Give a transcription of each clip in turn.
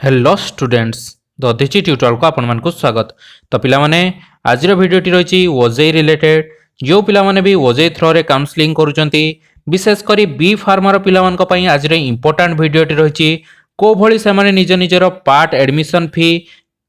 Hello students Dadhichi tutorial को आपण मानकु स्वागत। तो पिला माने आज वीडियोटी रही ओजेई रिलेटेड जो पिला माने भी ओजेई थ्रो रे काउंसलिंग करूचंती विशेषकर बी फार्मर पिला मान को पई आज रे इंपोर्टेंट वीडियोटी रही को भली से माने निज निजर पार्ट एडमिशन फी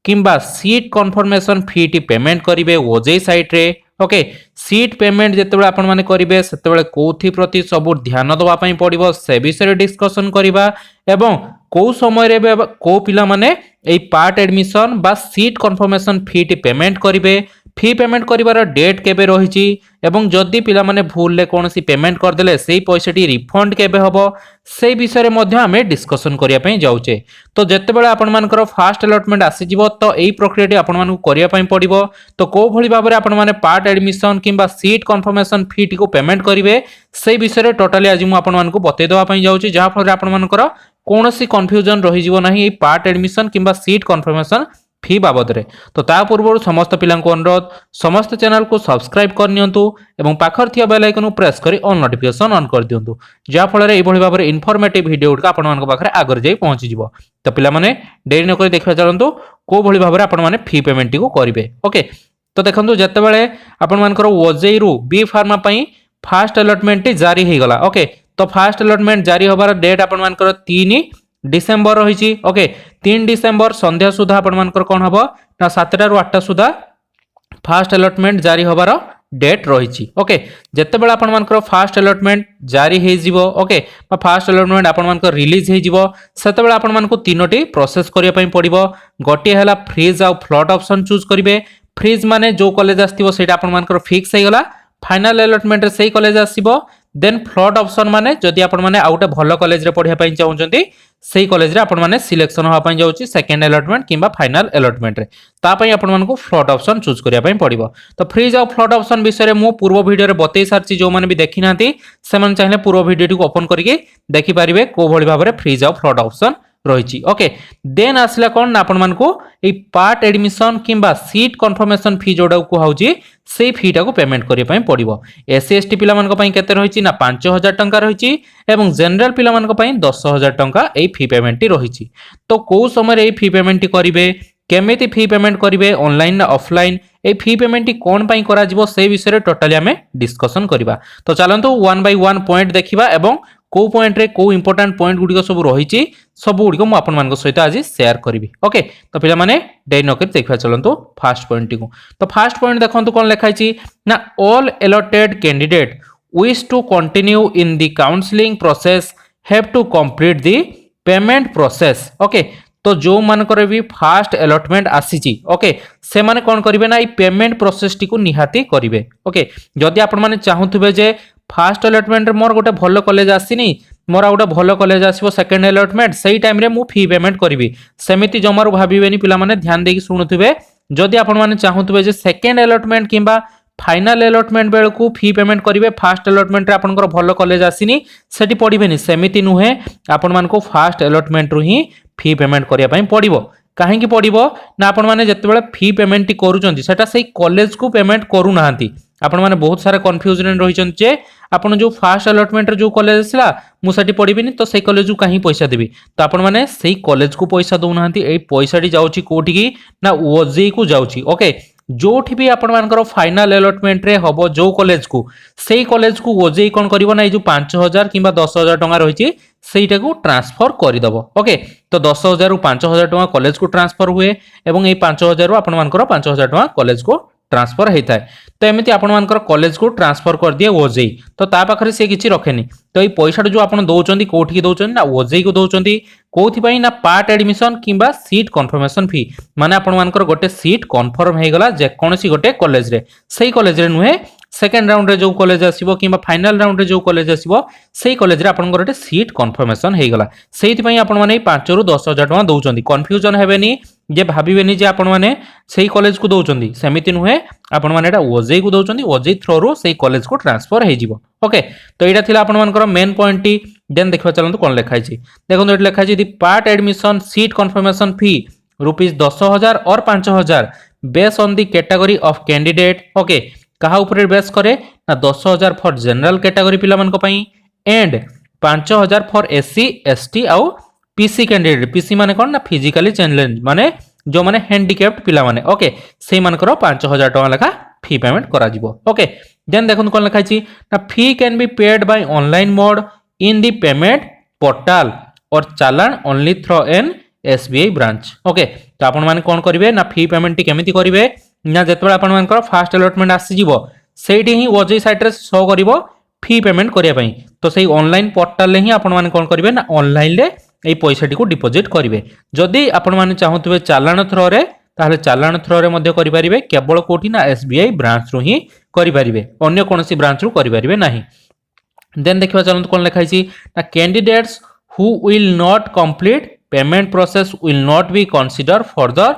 किंबा सीट कन्फर्मेशन फी टी पेमेंट करिवे ओजेई साइट रे। ओके सीट पेमेंट जितेबाला आपण माने करिवे सेतेबाला कोथि प्रति सब ध्यान दवा पई पड़िबो से विषय डिस्कशन करिबा एवं को समय रे को पिला माने एई पार्ट एडमिशन बा सीट कन्फर्मेशन फी टी पेमेंट करिवे फी पेमेंट करिवार डेट केबे रहिछि एवं जदि पिला माने भूल ले कोनसी पेमेंट कर देले सेही पैसाटी रिफंड केबे हबो सेही विषय रे मध्ये हमें डिस्कशन करिया पई जाउचे। तो जेतेबेला आपण मानकर फास्ट अलॉटमेंट आसी जिवो तो एई प्रक्रियाटी आपण मानकु करिया पई पड़िबो। तो को भली भाबरे आपण माने पार्ट एडमिशन किंबा सीट कन्फर्मेशन फी टी को पेमेंट करिवे सेही विषय रे टोटली आज मु आपण मानकु बतै दवा पई जाउची जहा फल रे आपण मानकर कोनसी कंफ्यूजन रहि जिवो नाही एई पार्ट एडमिशन किंबा सीट कन्फर्मेशन फी बाबद रे। तो ता पूर्व समस्त पिला को अनुरोध समस्त चैनल को सब्सक्राइब कर नियंतु एवं पाखर थिया बेल आइकन प्रेस करी ऑल नोटिफिकेशन ऑन कर दियंतु जहा फल रे एई भली भाबरे इन्फॉर्मेटिव वीडियो उडका आपण मान पाखरे आगर जाई पहुंची जिवो। तो पिला माने देरी न करी देखा चलंतु को भली भाबरे आपण माने फी पेमेंट टी को करिवे। ओके तो देखंतु जत्ते बेले आपण मानकर ओजेई रु बी फार्मा पई फास्ट अलॉटमेंट टी जारी हे गला। ओके तो फास्ट अलॉटमेंट जारी होबार डेट आपण मानकर 3 डिसेंबर रही। ओके 3 डिसेंबर संध्या सुधा आपण मानकर कोन हबो ना 7टा रु 8टा सुधा फास्ट अलॉटमेंट जारी होबार डेट रही। ओके जत्ते बेला आपण मानकर फास्ट अलॉटमेंट जारी हे जिवो ओके बा फास्ट अलॉटमेंट आपण मानकर रिलीज हे जिवो सेते बेला आपण मानकु तीनोटी प्रोसेस करिया पई पड़िबो। गोटे हला फ्रीज आ फ्लॉट ऑप्शन चूज करिवे। फ्रीज माने जो कॉलेज आस्तिबो सेटा आपण मानकर फिक्स हे गला फाइनल अलॉटमेंट रे सेही कॉलेज आसीबो। देन फ्लॉट ऑप्शन माने जदि आपण माने आउटे भलो कॉलेज रे पढिया पई चाहउचंती सेही कॉलेज रे आपण माने सिलेक्शन होआ पई जाउची सेकंड अलॉटमेंट किंबा फाइनल अलॉटमेंट रे ता पई आपण मानको फ्लॉट ऑप्शन चूज करिया पई पड़िबो। तो फ्रीज और फ्लॉट ऑप्शन विषय रे मु पूर्व वीडियो रे बतै सारची जो माने भी देखि नांती से माने चाहिले पूर्व वीडियो को ओपन करके देखि पारिबे को भली भाबरे फ्रीज और फ्लॉट ऑप्शन रही। ओके देन आसला कोन ना आपण मानको ए पार्ट एडमिशन किंबा सीट कन्फर्मेशन फी जोडा को हाउची से फी टा को पेमेंट करिया पई पड़िबो। एससी एसटी पिला मानको पई केते रहिची ना 5000 टंका रहिची एवं जनरल पिला मानको पई 10000 टंका ए फी पेमेंट टी रहिची। तो को समय ए फी पेमेंट टी करिवे केमिति फी पेमेंट करिवे ऑनलाइन ना ऑफलाइन ए फी पेमेंट टी कोन पई करा जिवो से विषय रे टोटली हमें डिस्कशन करबा। तो चलंतु वन बाय वन पॉइंट देखिबा एवं को पॉइंट रे को इंपोर्टेंट पॉइंट गुडी सब रही सब गुडी मु आपण मान सहित आज शेयर करी। ओके तो पिला माने देरी न करी देखा चलंतु फास्ट पॉइंट टी को। तो फास्ट पॉइंट देखंतु कोन लिखाई ना all allotted candidate wish to continue in the counselling process have to complete the payment process. Okay तो जो मानकर भी फास्ट अलॉटमेंट आसीची ओके से माने कोन करिवे ना ई पेमेंट प्रोसेस टी को निहाती करिवे। ओके जदि आपण माने चाहुथबे जे फास्ट अलॉटमेंट रे मोर गोटे भलो कॉलेज आसीनी मोर गोटे भलो कॉलेज आसीबो सेकंड अलॉटमेंट सही टाइम रे मु फी पेमेंट करबी सेमिति जमारु भाबिबेनी पिला माने ध्यान देकी सुनुथबे। जदि आपण माने चाहुथबे जे सेकंड अलॉटमेंट किंबा फाइनल अलॉटमेंट बेलकु फी पेमेंट करिवे फास्ट अलॉटमेंट रे आपनकर भलो कॉलेज आसीनी सेठी पढिबेनी सेमिति नुहे आपण मानको फास्ट अलॉटमेंट रु ही फी पेमेंट करिया पई पडिबो। काहे की पडिबो ना आपण माने जत्ते बेले फी पेमेंट टी करूचंती सेटा सेही कॉलेज को पेमेंट करू नाहंती। आपण माने बहुत सारा कंफ्यूजन रहिचंत जे आपण जो फास्ट अलॉटमेंट रे जो कॉलेज आसला मु सेठी पढिबिनी तो सेही कॉलेज को काहे पैसा देबी तो आपण माने सेही कॉलेज को पैसा दउ नाहंती एई पैसाटी जाउची कोठी की ना ओजेई को जाउची। ओके जोठी भी आपण मानकर फाइनल अलॉटमेंट रे हबो जो कॉलेज को सेही कॉलेज को ओजेई कोन करिवो ना ए जो 5000 किंबा 10000 टंका रहिची सेहीटा को ट्रांसफर करि दबो। ओके तो 10000 रु 5000 टंका कॉलेज को ट्रांसफर हुए एवं ए 5000 रु आपण मानकर 5000 टंका कॉलेज को ट्रांसफर होता है। तो एमती आपण मानकर कॉलेज को ट्रांसफर कर दिए ओजेई तो ता पाखरे से किछि रखेनी तो ये पैसा जो आपण दउचंदी कोठी की दउचंदी ना ओजेई को दउचंदी कोथि पई ना पार्ट एडमिशन किंबा सीट कन्फर्मेशन फी माने आपण मानकर गोटे सीट कन्फर्म हे गला जे कोनसी गोटे कॉलेज रे सही कॉलेज रे नुहे सेकंड राउंड रे जो कॉलेज आसीबो किंबा फाइनल राउंड रे जो कॉलेज आसीबो सेही कॉलेज रे आपण गोटे सीट कन्फर्मेशन हे गला सेहिति पई आपण माने 5 रु 10000 टका दउचंदी कंफ्यूजन हेबेनी जे भाबिबेनी जे आपण माने सेही कॉलेज को दउचंदी सेमिति नुहे आपण माने एटा ओजेई को दउचंदी ओजेई थ्रो रो सेही कॉलेज को ट्रांसफर हे जिवो। ओके तो एटा थिला आपण मानकर मेन पॉइंट टी देन देखबा चलंतु कोन लिखाई छि देखंतु एटा लिखाई छि the part admission seat confirmation fee rupees 10000 और 5000 base on the category of candidate. Okay कहा ऊपर बेस करे ना 10000 फॉर जनरल कैटेगरी पिला मान को पई एंड 5000 फॉर एससी एसटी आउ पीसी कैंडिडेट पीसी माने कौन ना फिजिकली चैलेंज माने जो माने हैंडिकैप्ड पिला माने ओके से मानकर 5000 टका लेखा फी पेमेंट करा जिवो ओके देन देखो कौन लिखा है ना fee can be paid by online mode in the payment portal और चालान only through an SBI branch okay तो आपण माने कौन करिवे ना फी पेमेंट टी केमिति करिवे ना जेतबे आपण मानकर फास्ट अलॉटमेंट आसी जिवो सेठी ही ओजेई साइट रे शो करिवो फी पेमेंट करिया पई तो सेही ऑनलाइन पोर्टल ले ही आपण माने कौन करिवे ना ऑनलाइन ले एई पैसाटी को डिपॉजिट करिवे जदि आपण माने चाहुतबे चालान थ्रो रे ताहले चालान थ्रो रे मध्ये करि परिबे केवल कोठी ना एसबीआई ब्रांच रो ही करि परिबे अन्य कोनोसी ब्रांच रो करि परिबे नाही देन देखिबा चलंत कोन लिखा छि ना candidates who will not complete payment process will not be consider further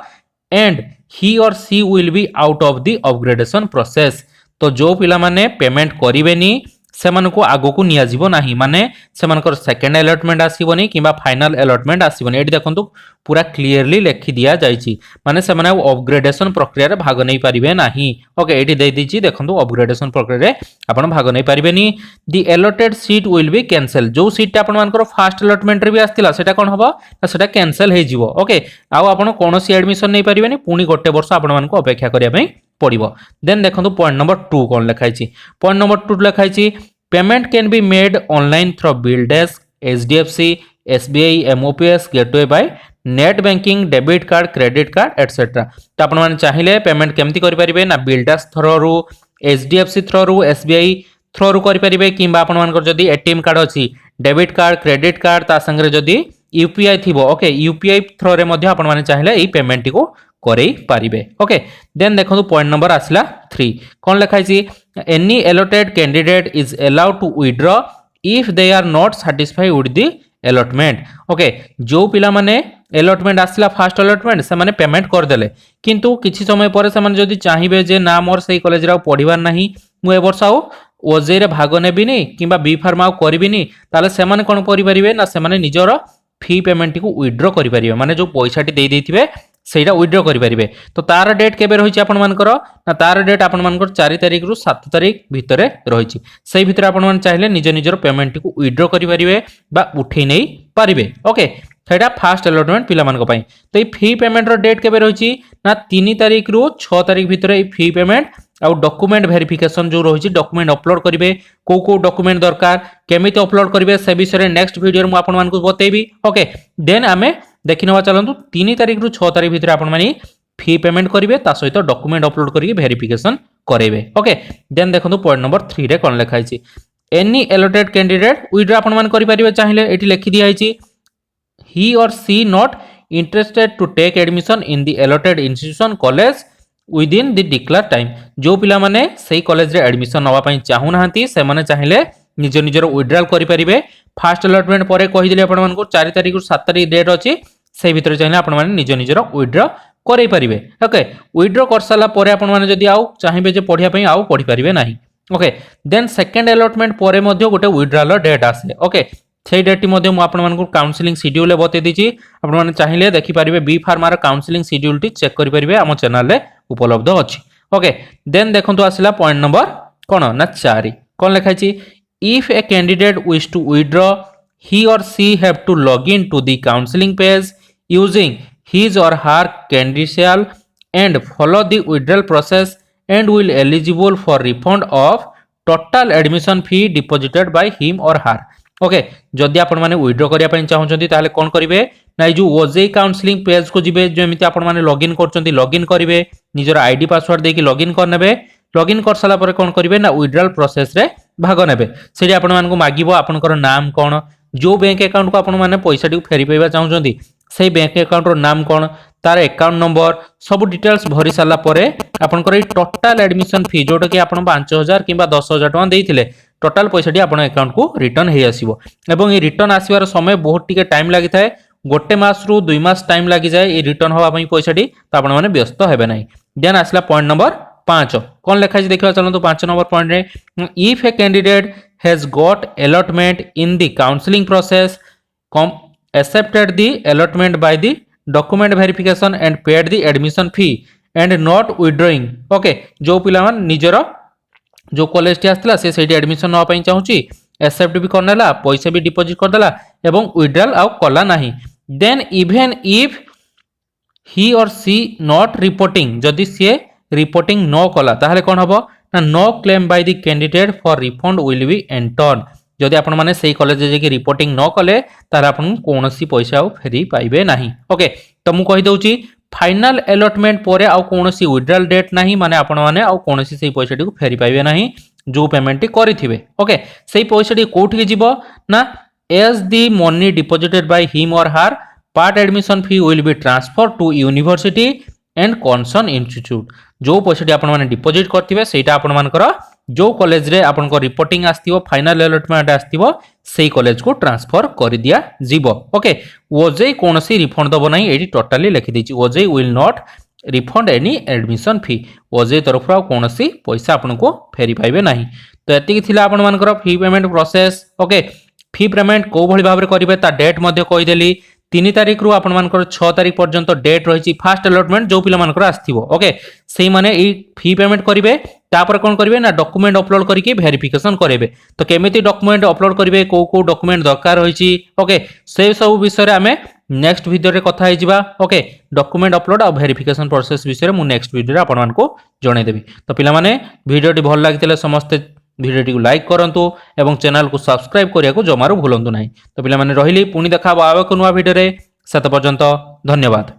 and he or she will be out of the upgradation process तो जो पिला माने पेमेंट करिवेनी सेमान को आगो को निया जीवो नाही माने सेमानकर सेकंड अलॉटमेंट आसीबोनी किबा फाइनल अलॉटमेंट आसीबोनी एठी देखंतु पूरा क्लियरली लिखि दिया जायछि माने सेमाने अपग्रेडेशन प्रक्रिया रे भाग नै परिबे नाही ओके एठी देई दिछि देखंतु अपग्रेडेशन प्रक्रिया रे आपण भाग नै परिबेनी the allotted seat will be cancel जो सीट आपण मानकर फास्ट अलॉटमेंट रे भी आस्तिला सेटा कोन हबो सेटा कैंसिल हे जीवो ओके आउ आपण कोनोसी एडमिशन नै परिबेनी पुनी गोटे वर्ष आपण मान को अपेक्षा करिया पई पड़िबो देन देखंतु पॉइंट नंबर 2 कोन लिखाइ छि पॉइंट नंबर 2 लिखाइ छि payment can be made online through BillDesk HDFC SBI MOPS gateway by net banking debit card credit card etcetera तो आपण माने चाहिले पेमेंट केमती करि परिबे ना बिल डेस्क थ्रू रु एचडीएफसी थ्रू रु एसबीआई थ्रू रु करि परिबे किबा आपण मानकर जदी एटीएम कार्ड अछि डेबिट कार्ड क्रेडिट कार्ड ता संगे जदी यूपीआई थिबो ओके यूपीआई थ्रू रे मध्ये आपण माने चाहिले एई पेमेंट को करेई पारिबे ओके देन देखो पॉइंट नंबर आसला 3 कोन लिखाइ छि any allotted candidate is allowed to withdraw if they are not satisfied with the allotment okay जो पिला माने अलॉटमेंट आसला फास्ट अलॉटमेंट से माने पेमेंट कर देले किंतु किछि समय पर से माने जदी चाहिबे जे ना मोर सही कॉलेज रा पढिबार नाही मु ए वर्ष आउ ओजेई रे भाग नेबिनी किबा बी फार्मा करबिनी ताले से माने कोन करि परिबे ना से माने निजरो फी पेमेंट को विथड्रॉ करि परिबे माने जो पैसाटी देई देथिबे सेटा विथड्रॉ करि परिबे तो तार डेट केबे रहिछि आपण मानकर ना तार डेट आपण मानकर 4 तारिख रु 7 तारिख भितरे रहिछि सेही भितरे आपण मान चाहिले निज निजर पेमेंट को विथड्रॉ करि परिबे बा उठै नै परिबे ओके सेटा फास्ट अलॉटमेंट पिला मान को पई तो ई फी पेमेंट रो डेट केबे रहिछि ना 3 तारिख रु 6 तारिख भितरे ई फी पेमेंट आ डॉक्यूमेंट वेरिफिकेशन जो रहिछि डॉक्यूमेंट अपलोड करिवे को डॉक्यूमेंट दरकार केमिति अपलोड करिवे से विषय नेक्स्ट वीडियो में आपण मान को बतेबी ओके देन आमे देखिनवा चलंतु 3 तारिख रु 6 तारिख भितर आपण माने फी पेमेंट करिवे ता सहित डॉक्यूमेंट अपलोड करिके वेरिफिकेशन करेबे ओके देन देखंतु पॉइंट नंबर 3 रे कोन लिखा हिछि एनी अलॉटेड कैंडिडेट विथड्रॉ आपण मान करि परिबे चाहिले एठी लिखि दिया हिछि he or she not interested to take admission in the allotted institution college within the declare time जो पिला माने सही कॉलेज रे एडमिशन नवा पई चाहू नाहंती से माने चाहिले निज निजर विथड्रॉल करि परिबे फास्ट अलॉटमेंट परे कहि दिले आपण मान को 4 तारिख रु 7 तारिख डेट अछि से भितर चाहिले आपण माने निज निजर विथड्रॉ करै परिबे ओके विथड्रॉ कर साला परे आपण माने जदी आउ चाहिबे जे पढिया पई आउ पढि परिबे नाही ओके देन सेकंड अलॉटमेंट परे मध्ये गोटे विथड्रॉल डेट आसे ओके से डेट मध्ये मु आपण मान को काउंसलिंग शेड्यूल ले बते दिछि आपण माने चाहिले देखि परिबे बी फार्मा रो काउंसलिंग शेड्यूल टी चेक करि परिबे हम चैनल रे उपलब्ध अछि ओके देन देखंतु आसिला पॉइंट नंबर कोन ना 4 कोन लिखा छि if a candidate wish to withdraw he or she have to log in to the counseling page using his or her credential and follow the withdrawal process and will eligible for refund of total admission fee deposited by him or her okay जदि आपण माने withdraw करिया पई चाहउछंती ताले कोन करिवे ना जो OJEE counselling page को जिवे जेमिति आपण माने लॉगिन करछंती लॉगिन करिवे निजर आईडी पासवर्ड देकी लॉगिन करनेबे लॉगिन कर साला पर कोन करिवे ना विथड्रॉल प्रोसेस रे भाग नेबे सेठी आपण मान को मागिबो आपनकर नाम कोन जो बैंक अकाउंट को आपण माने पैसा टी फेरी पाइबा चाहउछंती सेही बैंक अकाउंट रो नाम कोन तार अकाउंट नंबर सब डिटेल्स भरी साला परे आपनकर टोटल एडमिशन फी जोटा कि आपण 5000 किबा 10000 टका देइथिले टोटल पैसा टी आपण अकाउंट को रिटर्न हे आसीबो एवं ए रिटर्न आसीबार समय बहुत टिके टाइम लागि थाए गोटे मास रु 2 मास टाइम लागि जाय ए रिटर्न होबा पई पैसा टी त आपण माने व्यस्त हेबे नै देन आसला पॉइंट नंबर 5 कोन लिखा छि देखिबा चलंतु 5 नंबर पॉइंट रे if a candidate has got allotment in the counselling process accepted the allotment by the document verification and paid the admission fee and not withdrawing okay जो पिला मान निजरो जो college T आस्तिला से सेठी admission न पई चाहूची accept भी करनेला पैसा भी डिपोजिट करदेला एवं विड्रॉल आउ कला नाही then even if he or she not reporting जदि सी रिपोर्टिंग न कला ताहले कोन हबो ना no claim by the candidate for refund will be entertained जदि आपण माने सेही कॉलेज जे रिपोर्टिंग न कले तार आपण कोनोसी पैसा आउ फेरी पाइबे नाही ओके तो मु कहि दउची फाइनल अलॉटमेंट पोरे आउ कोनोसी विड्रॉल डेट नाही माने आपण माने आउ कोनोसी सेही पैसा को फेरी पाइबे नाही जो पेमेंट टी करिथिबे ओके सेही पैसा टी कोठी के जीवो ना as the money deposited by him or her part admission fee will be transfer to university and concern institute जो पैसा आपण माने डिपॉजिट करथिबे सेटा आपण मानकर जो कॉलेज रे आपण को रिपोर्टिंग आस्तिबो फाइनल अलॉटमेंट आस्तिबो सेही कॉलेज को ट्रांसफर कर दिया जीवो ओके ओजेई कोनोसी रिफंड दबो नाही एडी टोटली लिखि दिछि OJEE will not refund any admission fee OJEE तरफ कोनोसी पैसा आपण को फेरी पाइबे नाही तो एतिकी थिला आपण मानकर fee payment process okay fee payment को भली भाबरे करिवे ता डेट मध्ये कहि देली 3 तारिख रु आपण मानकर 6 तारिख पर्यंत डेट रहिछि फास्ट अलॉटमेंट जो पिला मानकर आस्थिबो ओके सेही माने ई फी पेमेंट करिवे तापर कोन करिवे ना डॉक्यूमेंट अपलोड करिके वेरिफिकेशन करेबे तो केमिति डॉक्यूमेंट अपलोड करिवे को डॉक्यूमेंट दरकार रहिछि ओके से सब विषय रे हमें नेक्स्ट वीडियो रे कथा हे जिबा ओके डॉक्यूमेंट अपलोड और वेरिफिकेशन प्रोसेस विषय रे मु नेक्स्ट वीडियो रे आपण मानको जणे देबी तो पिला माने वीडियो टी भल लागितले समस्त वीडियो को लाइक करंतु एवं चैनल को सब्सक्राइब करिया को जमारू भूलंतु नाही तो पिला माने रहिली पुनी देखा आवे को नुवा वीडियो रे सेत पर्यंत धन्यवाद।